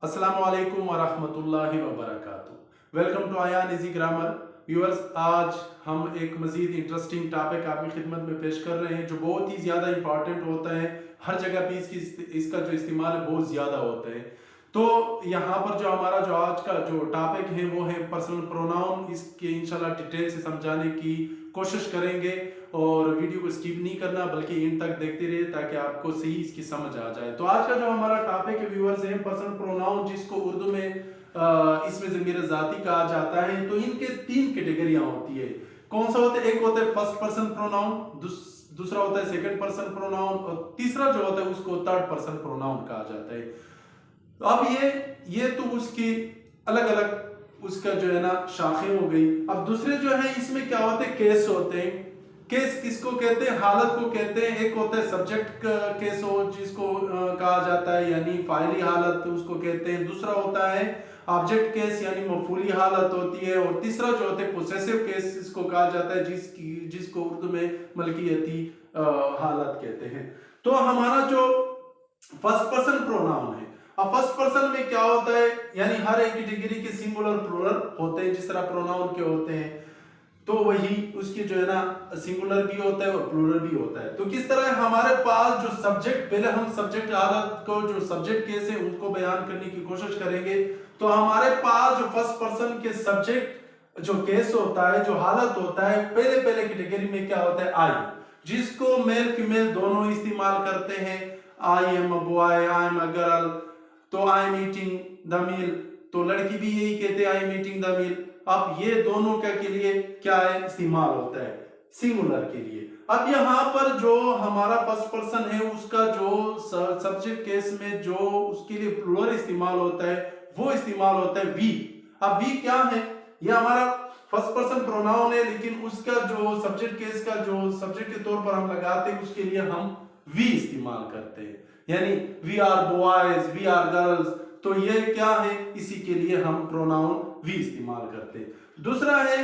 अस्सलामुअलैकुम वरहमतुल्लाहि वबरकातुहू। Welcome to Ayaan easy grammar. Viewers, आज हम एक मज़ीद इंटरेस्टिंग टॉपिक आपकी खिदमत में पेश कर रहे हैं जो बहुत ही ज़्यादा इंपॉर्टेंट होता है। हर जगह पे इसका जो इस्तेमाल है बहुत ज़्यादा होता है। तो यहाँ पर जो हमारा जो आज का जो टॉपिक है वो है पर्सनल प्रोनाउन। इसके इंशाल्लाह डिटेल से समझाने की कोशिश करेंगे और वीडियो को स्किप नहीं करना बल्कि इन तक देखते रहिए ताकि आपको सही इसकी समझ आ जाए। तो आज का जो हमारा टॉपिक है व्यूअर्स है पर्सनल प्रोनाउन, जिसको उर्दू में इसमें ज़मीर ज़ाती कहा जाता है। तो इनके तीन कैटेगरियां होती है। कौन सा होता है? एक होता है फर्स्ट पर्सन प्रोनाउन, दूसरा होता है सेकंड पर्सन प्रोनाउन और तीसरा जो होता है उसको थर्ड पर्सन प्रोनाउन कहा जाता है। तो अब ये तो उसकी अलग अलग उसका जो है ना शाखें हो गई। अब दूसरे जो है इसमें क्या होते हैं? केस होते हैं। केस किसको कहते हैं? हालत को कहते हैं। एक होता है सब्जेक्ट केस हो जिसको कहा जाता है यानी फाइली हालत उसको कहते हैं। दूसरा होता है ऑब्जेक्ट केस यानी मफूली हालत होती है। और तीसरा जो होता है पोसेसिव केस इसको कहा जाता है जिसको उर्दू में मलकियती हालत कहते हैं। तो हमारा जो फर्स्ट पर्सन प्रोनाउन है, अब फर्स्ट पर्सन में क्या होता है यानी हर एक कैटेगरी के सिंगुलर प्लूरल होते हैं जिस तरह प्रोनाउन के होते हैं। तो वही उसकी जो है ना सिंगुलर भी होता है और प्लूरल भी होता है। तो किस तरह हमारे पास जो सब्जेक्ट, पहले हम सब्जेक्ट हालत को जो सब्जेक्ट केस है उनको बयान करने की कोशिश करेंगे। तो हमारे पास जो फर्स्ट पर्सन के सब्जेक्ट जो केस होता है, जो हालत होता है, पहले कैटेगरी में क्या होता है? आई, जिसको मेल फीमेल दोनों इस्तेमाल करते हैं। I am a boy, I am a girl. तो I am eating the meal, तो लड़की भी यही कहते हैं I am eating the meal. अब ये दोनों के लिए क्या है? इस्तेमाल होता है सिंगुलर के लिए। अब यहाँ पर जो हमारा फर्स्ट पर्सन है उसका जो सब्जेक्ट केस में जो उसके लिए प्लूरल इस्तेमाल होता है वो इस्तेमाल होता है वी। अब वी क्या है? ये हमारा फर्स्ट पर्सन प्रोनाउन है लेकिन उसका जो सब्जेक्ट केस का जो सब्जेक्ट के तौर पर हम लगाते हैं उसके लिए हम वी इस्तेमाल करते हैं यानी we are boys, we are girls. तो ये क्या है? इसी के लिए हम प्रोनाउन वी इस्तेमाल करते हैं। दूसरा है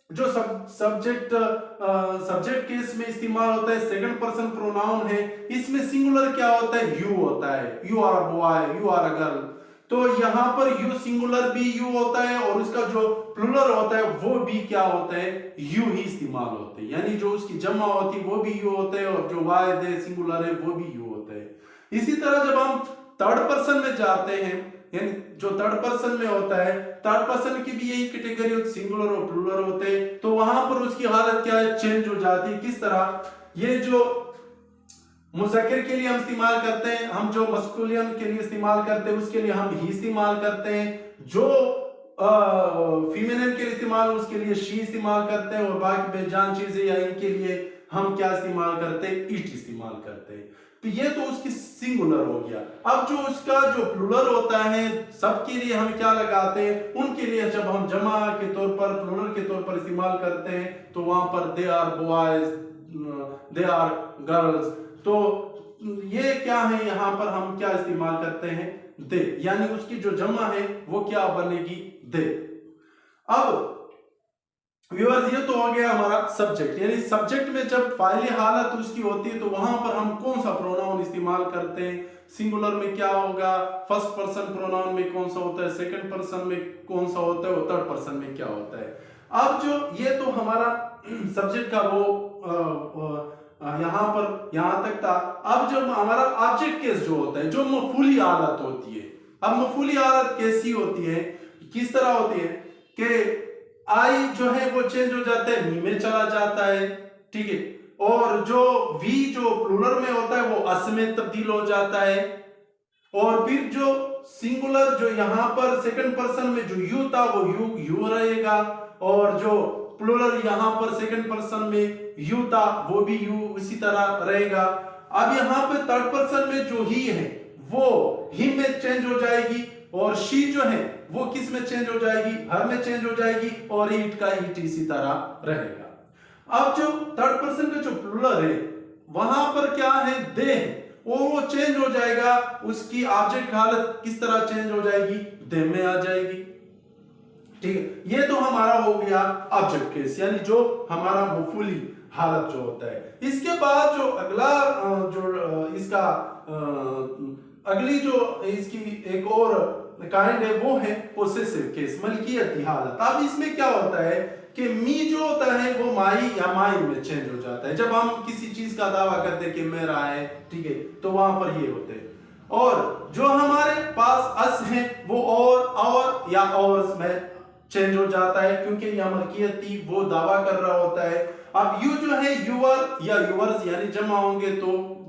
जो सब्जेक्ट केस में इस्तेमाल होता है सेकंड पर्सन प्रोनाउन है। इसमें सिंगुलर क्या होता है? यू होता है। You are a boy, you are a girl. तो यहाँ पर यू सिंगुलर भी यू होता है और उसका जो प्लूरल होता है वो भी क्या होता है? यू ही इस्तेमाल होते हैं यानी जो उसकी जमा होती है वो भी यू होता है और जो वाहिद है सिंगुलर है वो भी यू होता है। इसी तरह जब हम थर्ड पर्सन में जाते हैं यानी जो थर्ड पर्सन में होता है, थर्ड पर्सन की भी यही कैटेगरी होती है, सिंगुलर और प्लूरल होते हैं। तो वहां पर उसकी हालत क्या है? चेंज हो जाती है। किस तरह? ये जो मुज़क्कर के लिए हम इस्तेमाल करते हैं, हम जो मस्कुलियन के लिए इस्तेमाल करते हैं उसके लिए हम ही इस्तेमाल करते हैं। जो फीमेल के लिए इस्तेमाल उसके लिए शी इस्तेमाल करते हैं और बाकी बेजान चीजें या इनके लिए हम क्या इस्तेमाल करते हैं? इट इस्तेमाल करते हैं। तो ये तो उसकी सिंगुलर हो गया। अब जो उसका जो प्लूरल होता है सबके लिए हम क्या लगाते हैं? उनके लिए जब हम जमा के तौर पर प्लूरल के तौर पर इस्तेमाल करते हैं तो वहां पर they are boys, they are girls. तो ये क्या है? यहाँ पर हम क्या इस्तेमाल करते हैं? दे, यानी उसकी जो जमा है वो क्या बनेगी? दे। अब व्यूअर्स, ये तो हो गया हमारा सब्जेक्ट यानी सब्जेक्ट में जब फाइली हालत उसकी होती है तो वहां पर हम कौन सा प्रोनाउन इस्तेमाल करते हैं? सिंगुलर में क्या होगा? फर्स्ट पर्सन प्रोनाउन में कौन सा होता है? सेकंड पर्सन में कौन सा होता है? और थर्ड पर्सन में क्या होता है? अब जो ये तो हमारा सब्जेक्ट का वो यहाँ पर यहाँ तक था। अब जो हमारा ऑब्जेक्ट केस जो होता है, जो मफूली हालत होती है, अब मफूली हालत कैसी होती है? किस तरह होती है कि आई जो है वो चेंज हो जाता है, नी में चला जाता है, ठीक है। और जो वी जो प्लूरल में होता है वो अस में तब्दील हो जाता है। और फिर जो सिंगुलर जो यहाँ पर सेकंड पर्सन में जो यू था वो यू रहेगा और जो प्लूरल यहाँ पर सेकंड पर्सन में यू था वो भी यू उसी तरह रहेगा। अब यहाँ पे थर्ड पर्सन में जो ही है वो ही में चेंज हो जाएगी और शी जो है वो किस में चेंज हो जाएगी? हर में चेंज हो जाएगी और ईट का ईट इसी तरह रहेगा। अब जो थर्ड पर्सन का जो प्लूरल है वहां पर क्या है? दे है, वो चेंज हो जाएगा। उसकी ऑब्जेक्ट हालत किस तरह चेंज हो जाएगी? दे में आ जाएगी, ठीक है। ये तो हमारा हो गया ऑब्जेक्ट केस यानी जो हमारा मफूली हालत जो होता है। इसके बाद जो अगला जो इसका अगली जो इसकी एक और काइंड है वो है पोसेसिव केस, मलकियती हालत। अब इसमें क्या होता है कि मी जो होता है वो माई या माइन में चेंज हो जाता है। जब हम किसी चीज का दावा करते हैं कि मेरा है, ठीक है, तो वहां पर ये होते हैं। और जो हमारे पास अस है वो और या और में चेंज हो जाता है, क्योंकि यह मलकियती वो दावा कर रहा होता है। अब यू जो है यूअर या यूअर्स यानी जमा होंगे तो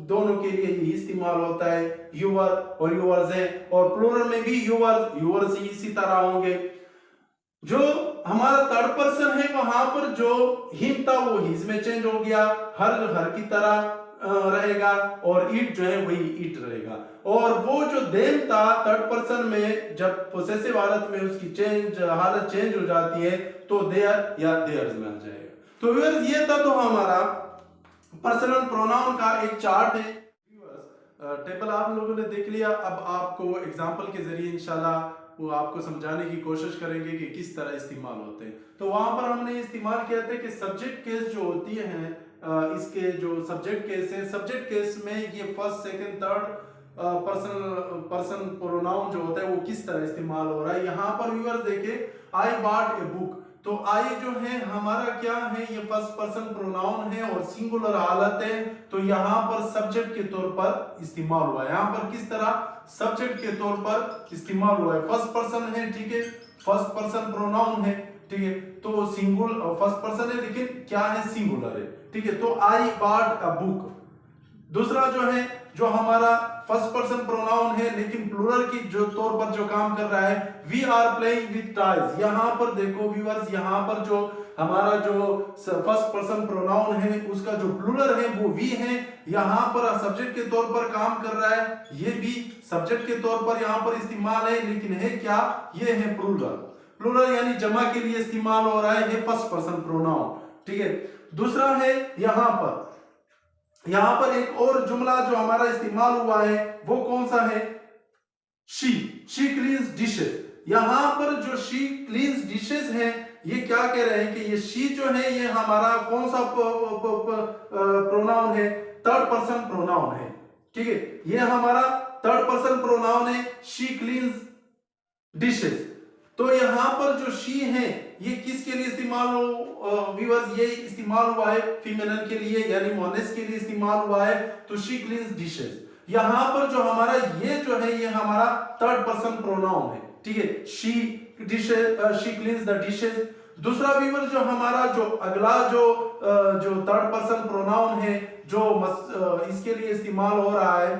दोनों के लिए यही इस्तेमाल होता है, यूअर और यूअर्स है। और प्लूरल में भी यूअर्स ही इसी तरह होंगे। जो हमारा थर्ड पर्सन है वहां पर जो हिम था वो हिज में चेंज हो गया, हर की तरह रहेगा, और ईट जो है वही ईट रहेगा। और वो जो देम था थर्ड पर्सन में जब पोसेसिव हालत में उसकी हालत चेंज हो जाती है तो देयर या देयर्स में आ जाएगा। तो व्यूअर्स ये था तो हमारा पर्सनल प्रोनाउन का एक चार्ट है। टेबल आप लोगों ने देख लिया। अब आपको एग्जांपल के जरिए इंशाल्लाह वो आपको समझाने की कोशिश करेंगे कि किस तरह इस्तेमाल होते हैं। तो वहां पर हमने इस्तेमाल किया था कि सब्जेक्ट केस जो होती है, इसके जो सब्जेक्ट केस है, सब्जेक्ट केस में ये first second third person pronoun जो होता है वो किस तरह इस्तेमाल हो रहा है। यहाँ पर व्यूअर्स देखिए, आई बॉट ए बुक, तो आई जो है हमारा क्या है, ये फर्स्ट पर्सन प्रोनाउन है और सिंगुलर हालत है, तो यहाँ पर सब्जेक्ट के तौर पर इस्तेमाल हुआ है। यहाँ पर किस तरह सब्जेक्ट के तौर पर इस्तेमाल हुआ है, फर्स्ट पर्सन है, ठीक है, फर्स्ट पर्सन प्रोनाउन है, ठीक है, तो सिंगुलर फर्स्ट पर्सन है लेकिन क्या है, सिंगुलर है, ठीक है। तो आई बॉट अ बुक। दूसरा जो है, जो हमारा फर्स्ट पर्सन प्रोनाउन है लेकिन प्लूरल की जो तौर पर जो काम कर रहा है, we are playing with toys. यहां पर देखो व्यूअर्स, यहां पर जो हमारा जो फर्स्ट पर्सन प्रोनाउन है उसका जो प्लूरल है वो वी है, यहां पर सब्जेक्ट के तौर पर काम कर रहा है, ये भी सब्जेक्ट के तौर पर यहां पर इस्तेमाल है, लेकिन है क्या, ये है प्लूरल। प्लूरल यानी जमा के लिए इस्तेमाल हो रहा है, ये फर्स्ट पर्सन प्रोनाउन, ठीक है। दूसरा है यहां पर एक और जुमला जो हमारा इस्तेमाल हुआ है वो कौन सा है, शी क्लीन्स डिशेस। यहां पर जो शी क्लीन्स डिशेस है, ये क्या कह रहे हैं कि ये शी जो है ये हमारा कौन सा प्रोनाउन है, थर्ड पर्सन प्रोनाउन है, ठीक है, ये हमारा थर्ड पर्सन प्रोनाउन है, शी क्लीन्स डिशेस। तो यहां पर जो शी है ये किसके लिए इस्तेमाल व्यूअर्स, ये इस्तेमाल हुआ है फीमेल के लिए यानी मोनेस के लिए इस्तेमाल हुआ है, तो शी क्लीन्स डिशेस। यहां पर जो हमारा ये जो है ये हमारा थर्ड पर्सन प्रोनाउन है, ठीक है, शी क्लीन्स द डिशेस। दूसरा व्यूअर्स जो हमारा जो अगला जो थर्ड पर्सन प्रोनाउन है जो इसके लिए इस्तेमाल हो रहा है,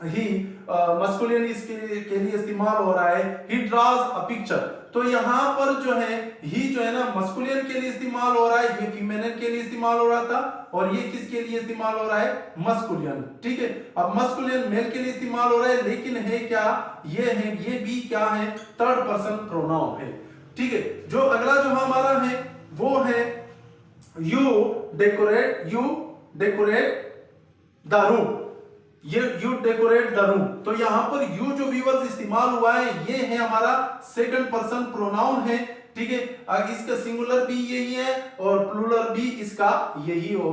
ही मस्कुलिन इसके के लिए इस्तेमाल हो रहा है, ही ड्रॉज अ पिक्चर। तो यहां पर जो है ही जो है ना मस्कुलिन के लिए इस्तेमाल हो रहा है, ये फीमेल के लिए इस्तेमाल हो रहा था, और ये किसके लिए इस्तेमाल हो रहा है, मस्कुलिन, ठीक है। अब मस्कुलिन मेल के लिए इस्तेमाल हो रहा है, लेकिन है क्या, ये भी क्या है, थर्ड पर्सन प्रोनाउन है, ठीक है। जो अगला जो हमारा है वो है यू डेकोरेट द रूम, ये यू डेकोरेट द रूम। तो यहां पर यू जो व्यूअर्स इस्तेमाल हुआ है ये है हमारा सेकंड पर्सन प्रोनाउन है, ठीक है। इसका सिंगुलर भी यही है और प्लूरल भी इसका यही वो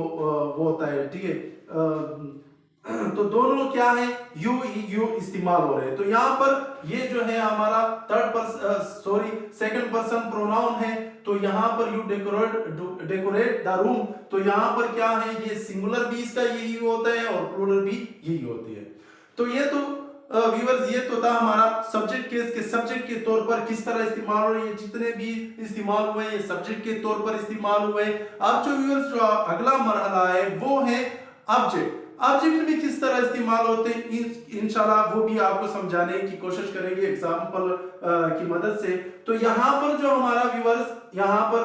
होता है, ठीक है। तो दोनों क्या है, यू इस्तेमाल हो रहे हैं। तो यहाँ पर ये जो है हमारा सेकंड पर्सन प्रोनाउन है, तो यहाँ पर यू डेकोरेट द रूम, तो यहाँ पर क्या है, ये सिंगुलर भी इसका यही होता है और प्लूरल भी यही होती है। तो ये तो व्यूअर्स ये तो था हमारा सब्जेक्ट केस के सब्जेक्ट के तौर पर किस तरह इस्तेमाल हो रही है, जितने भी इस्तेमाल हुए ये सब्जेक्ट के तौर पर इस्तेमाल हुए। अब जो व्यूअर्स जो अगला मरहला है वो है ऑब्जेक्ट। ऑब्जेक्ट भी किस तरह इस्तेमाल होते हैं इंशाल्लाह वो भी आपको समझाने की कोशिश करेंगे एग्जांपल की मदद से। तो यहाँ पर जो हमारा व्यूअर्स, यहाँ पर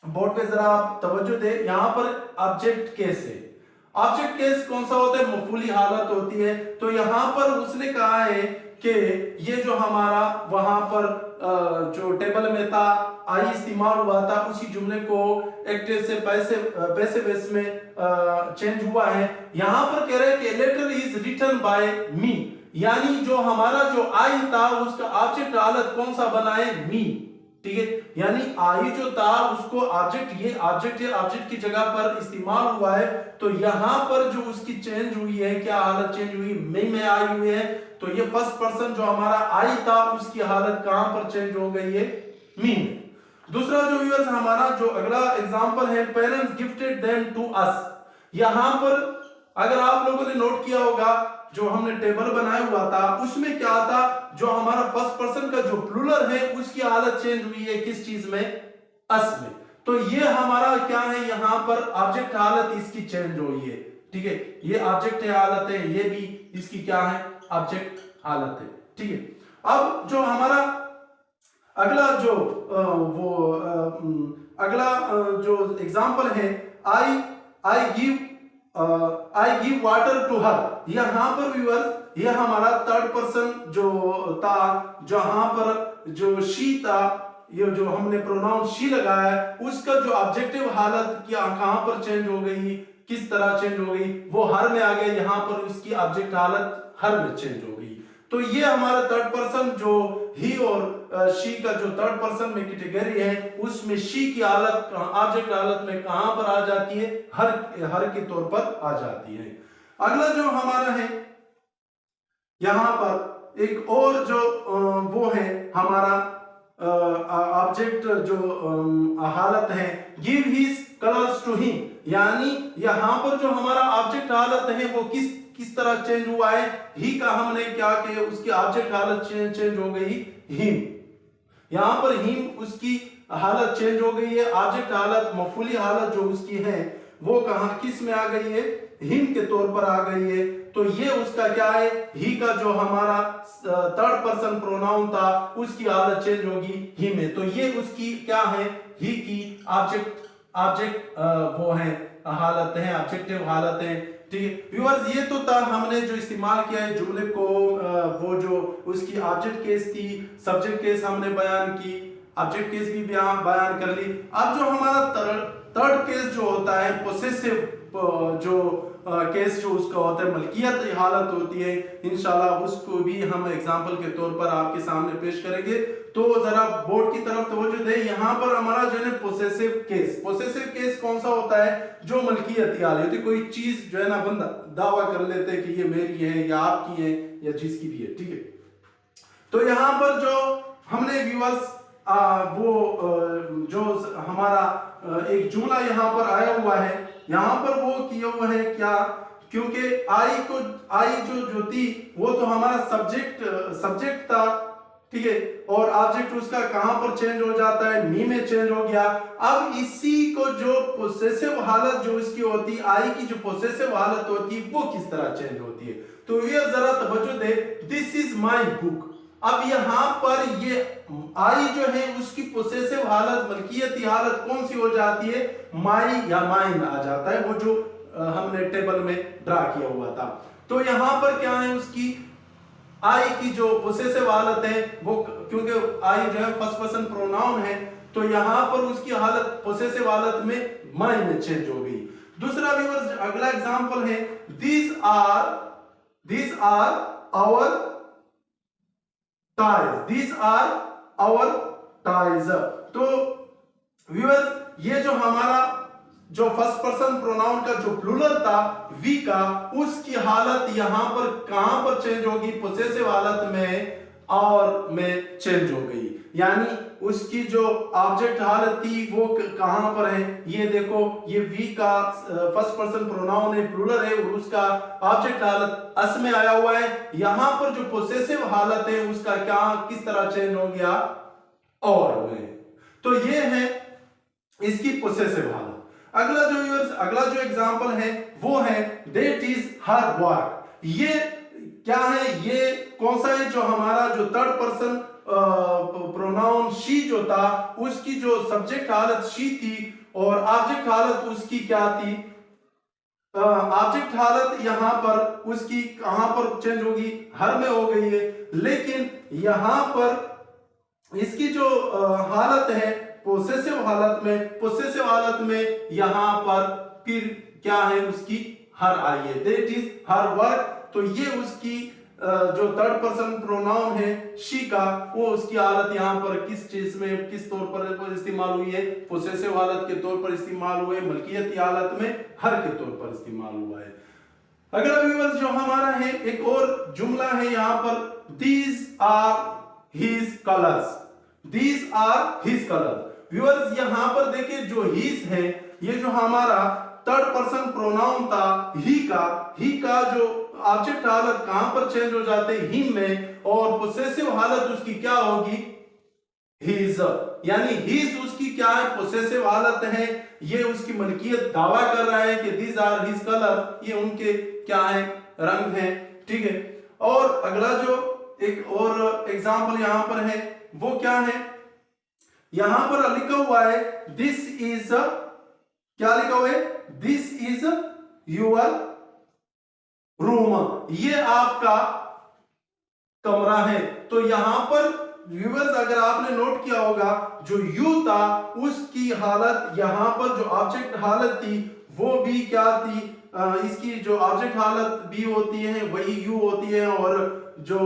बोर्ड पे जरा आप तवज्जो दे, यहाँ पर ऑब्जेक्ट केस है। ऑब्जेक्ट केस कौन सा होता है, मफूली हालत होती है। तो यहाँ पर उसने कहा है कि ये जो हमारा वहां पर जो टेबल में था आई इस्तेमाल हुआ था, उसी जुमले को एक्टेस से पैसे बेस में चेंज हुआ है। यहां पर कह रहे हैं कि लेटर इज रिटन बाय मी, यानी जो हमारा जो आई था उसका ऑब्जेक्ट हालत कौन सा बना है, मी, ठीक है, यानी आई जो था उसको ऑब्जेक्ट, ये ऑब्जेक्ट की जगह पर इस्तेमाल हुआ है, तो यहां पर जो उसकी चेंज हुई है, क्या हालत चेंज हुई, में आई हुई है, तो ये फर्स्ट पर्सन जो हमारा आई था उसकी हालत कहां पर चेंज हो गई है, मी में। दूसरा जो व्यूअर्स हमारा जो अगला एग्जांपल है, parents gifted them to us. यहां पर अगर आप लोगों ने नोट किया होगा, जो हमने टेबल बनाया हुआ था उसमें क्या था, जो हमारा फर्स्ट पर्सन का जो प्लूरल है उसकी हालत चेंज हुई है किस चीज में, अस में। तो ये हमारा क्या है, यहां पर ऑब्जेक्ट हालत इसकी चेंज हुई है, ठीक है, ये ऑब्जेक्ट हालत है, ये भी इसकी क्या है, ऑब्जेक्ट हालत है, ठीक है। अब जो हमारा अगला जो अगला जो एग्जांपल है, I give water to her. यहां पर व्यूअर्स ये हमारा थर्ड पर्सन जो था, जहां पर जो शी था, ये जो हमने प्रोनाउन शी लगाया है, उसका जो ऑब्जेक्टिव हालत क्या कहां पर चेंज हो गई, किस तरह चेंज हो गई, वो हर में आ गया, यहां पर उसकी ऑब्जेक्ट हालत हर में चेंज हो गई। तो ये हमारा थर्ड पर्सन जो ही और शी का जो थर्ड पर्सन में कैटेगरी है, उसमें शी की हालत ऑब्जेक्ट हालत में कहां पर आ जाती है, हर के तौर पर आ जाती है। अगला जो हमारा है, यहां पर एक और जो वो है हमारा ऑब्जेक्ट जो हालत है, give his colours to him. यानी यहां पर जो हमारा ऑब्जेक्ट हालत है वो किस तरह चेंज हुआ है, ही का हमने क्या किया, उसकी ऑब्जेक्ट हालत चेंज हो गई, हिम। यहां पर हिम उसकी हालत चेंज हो गई है, ऑब्जेक्ट हालत मफूली हालत जो उसकी है वो कहां किस में आ गई है, हिम के तौर पर आ गई है। तो ये उसका क्या है, ही का जो हमारा थर्ड पर्सन प्रोनाउन था उसकी हालत चेंज होगी ही में। तो ये उसकी क्या है, ही की ऑब्जेक्ट वो है हालत है, ऑब्जेक्टिव हालत है, ठीक है व्यूअर्स। ये तो था हमने जो इस्तेमाल किया है जुमले को, वो जो उसकी ऑब्जेक्ट केस थी, सब्जेक्ट केस हमने बयान की, ऑब्जेक्ट केस भी बयान कर ली। अब जो हमारा थर्ड केस जो होता है, पोसेसिव जो केस जो उसका होता है, मलकियत हालत होती है, इंशाल्लाह उसको भी हम एग्जांपल के तौर पर आपके सामने पेश करेंगे। तो जरा बोर्ड की तरफ तवज्जो दें। यहाँ पर हमारा जो है पोसेसिव केस कौन सा होता है, जो मलकियत हालत होती है, कोई चीज जो है ना बंदा दावा कर लेते हैं कि ये मेरी है या आपकी है या जिसकी भी है, ठीक है। तो यहाँ पर जो हमने व्यूअर्स जो हमारा एक जुमला यहाँ पर आया हुआ है, यहाँ पर वो किया हुआ है क्या, क्योंकि आई जो थी वो तो हमारा सब्जेक्ट था, ठीक है, और ऑब्जेक्ट उसका कहां पर चेंज हो जाता है, मी में चेंज हो गया। अब इसी को जो पोसेसिव हालत जो इसकी होती, आई की जो पोसेसिव हालत होती वो किस तरह चेंज होती है, तो ये जरा तवज्जो दे, दिस इज माई बुक। अब यहां पर ये आई जो है उसकी पोसेसिव हालत, मलकियती हालत कौन सी हो जाती है, माई या माइन आ जाता है, वो जो हमने टेबल में ड्रा किया हुआ था। तो यहां पर क्या है, उसकी आई की जो पोसेसिव हालत है वो, क्योंकि आई जो है फर्स्ट पर्सन प्रोनाउन है, तो यहां पर उसकी हालत पोसेसिव हालत में माई में चेंज हो गई। दूसरा व्यूअर्स अगला एग्जांपल है, these are our toys। तो व्यूअर्स ये जो हमारा जो फर्स्ट पर्सन प्रोनाउन का जो प्लूरल था वी का, उसकी हालत यहां पर कहां पर चेंज होगी, पोसेसिव हालत में और में चेंज हो गई। यानी उसकी जो ऑब्जेक्ट हालत थी वो कहां पर है, ये देखो, ये वी का फर्स्ट पर्सन प्रोनाउन है, प्लूरल है, और उसका ऑब्जेक्ट हालत अस में आया हुआ है। यहां पर जो पोसेसिव हालत है उसका क्या किस तरह चेंज हो गया, और में। तो ये है इसकी पोसेसिव हालत। अगला जो एग्जांपल है वो है दैट इज हर वर्क। ये क्या है, ये कौन सा है, जो हमारा जो थर्ड पर्सन प्रोनाउन शी जो था उसकी जो सब्जेक्ट हालत शी थी और ऑब्जेक्ट हालत उसकी क्या थी, ऑब्जेक्ट हालत यहां पर उसकी कहां पर चेंज होगी, हर में हो गई है। लेकिन यहां पर इसकी जो हालत है पोसेसिव हालत में यहां पर फिर क्या है, उसकी हर आई है, दैट इज हर वर्क। तो ये उसकी जो थर्ड पर्सन प्रोनाउन है शी का, वो उसकी हालत यहाँ पर किस चीज में किस तौर पर इस्तेमाल हुई है, पोसेसिव हालत के तौर पर इस्तेमाल हुए, मलकियती हालत में हर के तौर पर इस्तेमाल हुआ है। अगला व्यूअर्स जो हमारा है, एक और जुमला है यहाँ पर, these are his colors, these are his colors। Viewers यहाँ पर देखिए जो his है, ये जो हमारा थर्ड पर्सन प्रोनाउन था ही का जो ऑब्जेक्ट हालत कहां पर चेंज हो जाते हैं, हिम में, और पोसेसिव हालत उसकी क्या होगी, हिज, यानी हिज उसकी क्या है, पोसेसिव हालत है, ये उसकी मलकियत दावा कर रहा है कि दीज आर हिज कलर, ये उनके क्या है, रंग है, ठीक है। और अगला जो एक और एग्जांपल यहां पर है वो क्या है, यहां पर लिखा हुआ है दिस इज, क्या लिखा हुआ है, दिस इज योर रूम, ये आपका कमरा है। तो यहां पर व्यूअर्स अगर आपने नोट किया होगा, जो यू था उसकी हालत यहां पर जो ऑब्जेक्ट हालत थी वो भी क्या थी, इसकी जो ऑब्जेक्ट हालत भी होती है वही यू होती है, और जो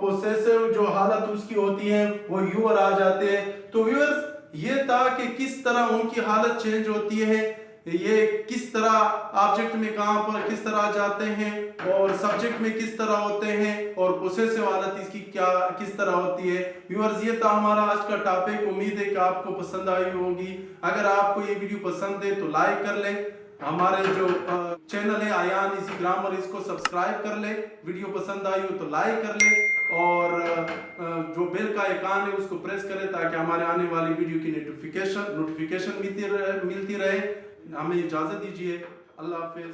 पोसेसिव जो हालत उसकी होती है वो यू और आ जाते हैं। तो व्यूअर्स ये था कि किस तरह उनकी हालत चेंज होती है, ये किस तरह ऑब्जेक्ट में कहां पर किस तरह जाते हैं, और सब्जेक्ट में किस तरह होते हैं, और पोसेसिव हालत इसकी क्या किस तरह होती है। व्यूअर्स ये था हमारा आज का टॉपिक, उम्मीद है कि आपको पसंद आई होगी। अगर आपको ये वीडियो पसंद है तो लाइक कर लें, हमारे जो चैनल है आयान इजी ग्रामर, इसको सब्सक्राइब कर ले, वीडियो पसंद आई हो तो लाइक कर ले, और जो बेल का आइकन है उसको प्रेस करें ताकि हमारे आने वाली वीडियो की नोटिफिकेशन मिलती रहे। हमें इजाजत दीजिए, अल्लाह हाफिज।